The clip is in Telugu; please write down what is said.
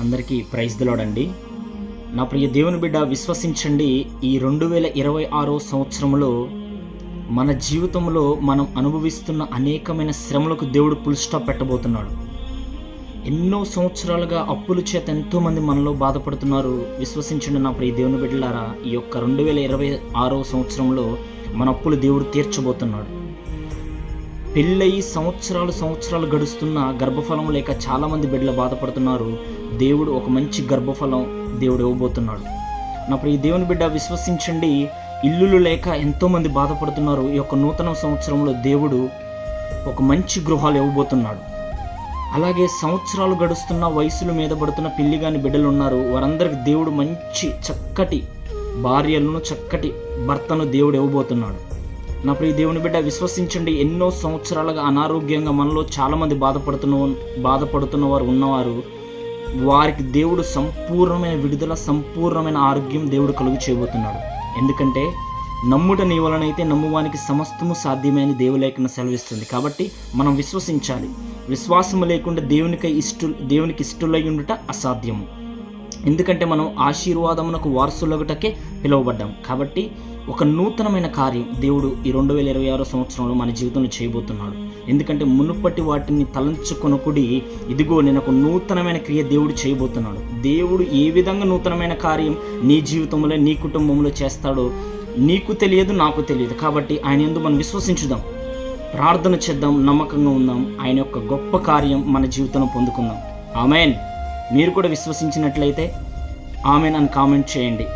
అందరికీ ప్రైజ్ ది లార్డ్ అండి. నా ప్రియ దేవుని బిడ్డ, విశ్వసించండి, ఈ 2026 సంవత్సరంలో మన జీవితంలో మనం అనుభవిస్తున్న అనేకమైన శ్రమలకు దేవుడు ఫుల్ స్టాప్ పెట్టబోతున్నాడు. ఎన్నో సంవత్సరాలుగా అప్పుల చేత ఎంతోమంది మనలో బాధపడుతున్నారు. విశ్వసించండి నా ప్రియ దేవుని బిడ్డలారా, ఈ యొక్క 2026 సంవత్సరంలో మన అప్పులు దేవుడు తీర్చబోతున్నాడు. పెళ్ళయి సంవత్సరాలు గడుస్తున్న గర్భఫలం లేక చాలామంది బిడ్డలు బాధపడుతున్నారు. దేవుడు ఒక మంచి గర్భఫలం దేవుడు ఇవ్వబోతున్నాడు. నా ప్రియ దేవుని బిడ్డ, విశ్వసించండి, ఇల్లులు లేక ఎంతోమంది బాధపడుతున్నారు. ఈ యొక్క నూతన సంవత్సరంలో దేవుడు ఒక మంచి గృహాలు ఇవ్వబోతున్నాడు. అలాగే సంవత్సరాలు గడుస్తున్న వయసులు మీద పడుతున్న పెళ్లి కాని బిడ్డలు ఉన్నారు. వారందరికి దేవుడు మంచి చక్కటి భార్యలను, చక్కటి భర్తను దేవుడు ఇవ్వబోతున్నాడు. నా ప్రియ దేవుని బిడ్డ, విశ్వసించండి, ఎన్నో సంవత్సరాలుగా అనారోగ్యంగా మనలో చాలామంది బాధపడుతున్న వారు ఉన్నవారు, వారికి దేవుడు సంపూర్ణమైన విడుదల, సంపూర్ణమైన ఆరోగ్యం దేవుడు కలుగు చేయబోతున్నాడు. ఎందుకంటే నమ్ముట నీ వలనైతే నమ్మువానికి సమస్తము సాధ్యమే అని దేవులేఖనం సెలవిస్తుంది. కాబట్టి మనం విశ్వసించాలి. విశ్వాసం లేకుండా దేవునికి ఇష్టలై ఉండుట అసాధ్యము. ఎందుకంటే మనం ఆశీర్వాదమునకు వారసులగుటకే పిలువబడ్డాం. కాబట్టి ఒక నూతనమైన కార్యం దేవుడు ఈ 2026 సంవత్సరంలో మన జీవితంలో చేయబోతున్నాడు. ఎందుకంటే మునుపటి వాటిని తలంచుకొనకుడి, ఇదిగో నేను ఒక నూతనమైన క్రియ దేవుడు చేయబోతున్నాడు. దేవుడు ఏ విధంగా నూతనమైన కార్యం నీ జీవితంలో, నీ కుటుంబంలో చేస్తాడో నీకు తెలియదు, నాకు తెలియదు. కాబట్టి ఆయన యందు మనం విశ్వసించుదాం, ప్రార్థన చేద్దాం, నమ్మకంగా ఉందాం. ఆయన యొక్క గొప్ప కార్యం మన జీవితంలో పొందుకుందాం. ఆమేన్. మీరు కూడా విశ్వసించినట్లయితే ఆమేన్ అని కామెంట్ చేయండి.